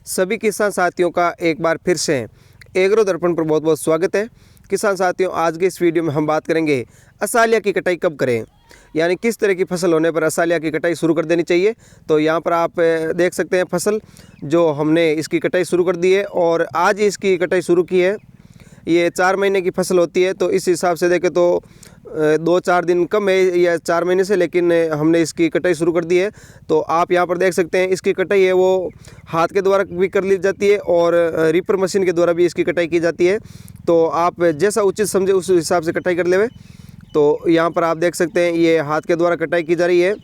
सभी किसान साथियों का एक बार फिर से एग्रो दर्पण पर बहुत बहुत स्वागत है। किसान साथियों, आज के इस वीडियो में हम बात करेंगे असालिया की कटाई कब करें, यानी किस तरह की फसल होने पर असालिया की कटाई शुरू कर देनी चाहिए। तो यहाँ पर आप देख सकते हैं फसल जो हमने इसकी कटाई शुरू कर दी है और आज ही इसकी कटाई शुरू की है। ये 4 महीने की फसल होती है, तो इस हिसाब से देखें तो 2-4 दिन कम है या 4 महीने से, लेकिन हमने इसकी कटाई शुरू कर दी है। तो आप यहाँ पर देख सकते हैं इसकी कटाई है वो हाथ के द्वारा भी कर ली जाती है और रीपर मशीन के द्वारा भी इसकी कटाई की जाती है। तो आप जैसा उचित समझे उस हिसाब से कटाई कर लेवे। तो यहाँ पर आप देख सकते हैं ये हाथ के द्वारा कटाई की जा रही है।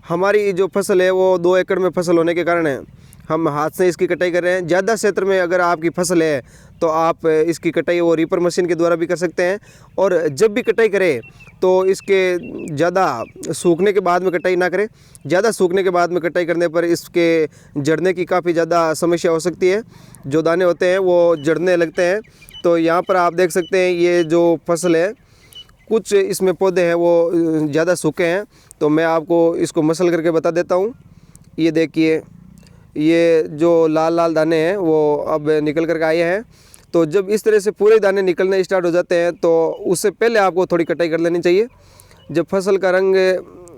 हमारी जो फसल है वो 2 एकड़ में फसल होने के कारण हम हाथ से इसकी कटाई कर रहे हैं। ज़्यादा क्षेत्र में अगर आपकी फसल है तो आप इसकी कटाई वो रीपर मशीन के द्वारा भी कर सकते हैं। और जब भी कटाई करें तो इसके ज़्यादा सूखने के बाद में कटाई ना करें। ज़्यादा सूखने के बाद में कटाई करने पर इसके जड़ने की काफ़ी ज़्यादा समस्या हो सकती है। जो दाने होते हैं वो जड़ने लगते हैं। तो यहाँ पर आप देख सकते हैं ये जो फसल है, कुछ इसमें पौधे हैं वो ज़्यादा सूखे हैं। तो मैं आपको इसको मसल करके बता देता हूँ। ये देखिए, ये जो लाल लाल दाने हैं वो अब निकल कर के आए हैं। तो जब इस तरह से पूरे दाने निकलने स्टार्ट हो जाते हैं तो उससे पहले आपको थोड़ी कटाई कर लेनी चाहिए। जब फसल का रंग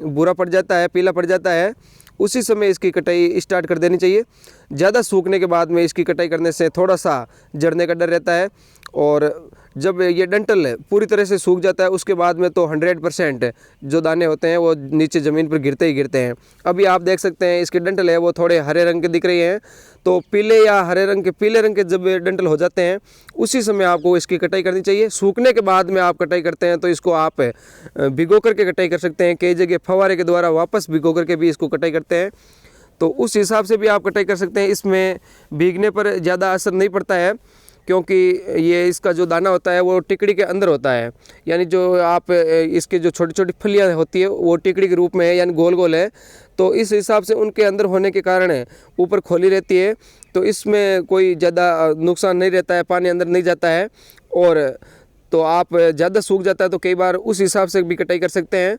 भूरा पड़ जाता है, पीला पड़ जाता है, उसी समय इसकी कटाई स्टार्ट कर देनी चाहिए। ज़्यादा सूखने के बाद में इसकी कटाई करने से थोड़ा सा जड़ने का डर रहता है। और जब ये डंठल पूरी तरह से सूख जाता है उसके बाद में तो 100% जो दाने होते हैं वो नीचे ज़मीन पर गिरते ही गिरते हैं। अभी आप देख सकते हैं इसके डंठल है वो थोड़े हरे रंग के दिख रहे हैं। तो पीले या हरे रंग के, पीले रंग के जब डंठल हो जाते हैं उसी समय आपको इसकी कटाई करनी चाहिए। सूखने के बाद में आप कटाई करते हैं तो इसको आप भिगो करके कटाई कर सकते हैं। कई जगह फव्वारे के द्वारा वापस भिगो करके भी इसको कटाई करते हैं। तो उस हिसाब से भी आप कटाई कर सकते हैं। इसमें भीगने पर ज़्यादा असर नहीं पड़ता है, क्योंकि ये इसका जो दाना होता है वो टिकड़ी के अंदर होता है। यानी जो आप इसके जो छोटी छोटी फलियाँ होती है वो टिकड़ी के रूप में है, यानी गोल गोल है। तो इस हिसाब से उनके अंदर होने के कारण ऊपर खोली रहती है। तो इसमें कोई ज़्यादा नुकसान नहीं रहता है, पानी अंदर नहीं जाता है। और तो आप ज़्यादा सूख जाता है तो कई बार उस हिसाब से भी कटाई कर सकते हैं।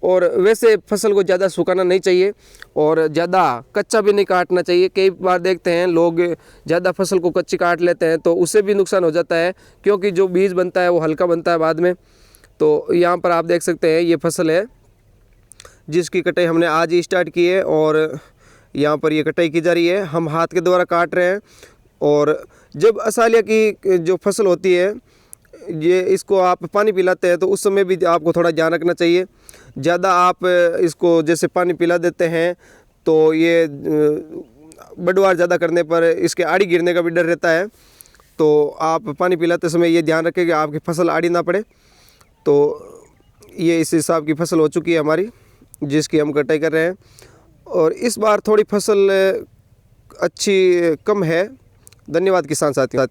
और वैसे फसल को ज़्यादा सुखाना नहीं चाहिए और ज़्यादा कच्चा भी नहीं काटना चाहिए। कई बार देखते हैं लोग ज़्यादा फसल को कच्ची काट लेते हैं तो उससे भी नुकसान हो जाता है, क्योंकि जो बीज बनता है वो हल्का बनता है बाद में। तो यहाँ पर आप देख सकते हैं ये फसल है जिसकी कटाई हमने आज ही स्टार्ट की है और यहाँ पर ये कटाई की जा रही है। हम हाथ के द्वारा काट रहे हैं। और जब असालिया की जो फसल होती है ये इसको आप पानी पिलाते हैं तो उस समय भी आपको थोड़ा ध्यान रखना चाहिए। ज़्यादा आप इसको जैसे पानी पिला देते हैं तो ये बढ़वार ज़्यादा करने पर इसके आड़ी गिरने का भी डर रहता है। तो आप पानी पिलाते समय ये ध्यान रखें कि आपकी फसल आड़ी ना पड़े। तो ये इस हिसाब की फसल हो चुकी है हमारी, जिसकी हम कटाई कर रहे हैं। और इस बार थोड़ी फसल अच्छी कम है। धन्यवाद किसान साथियों।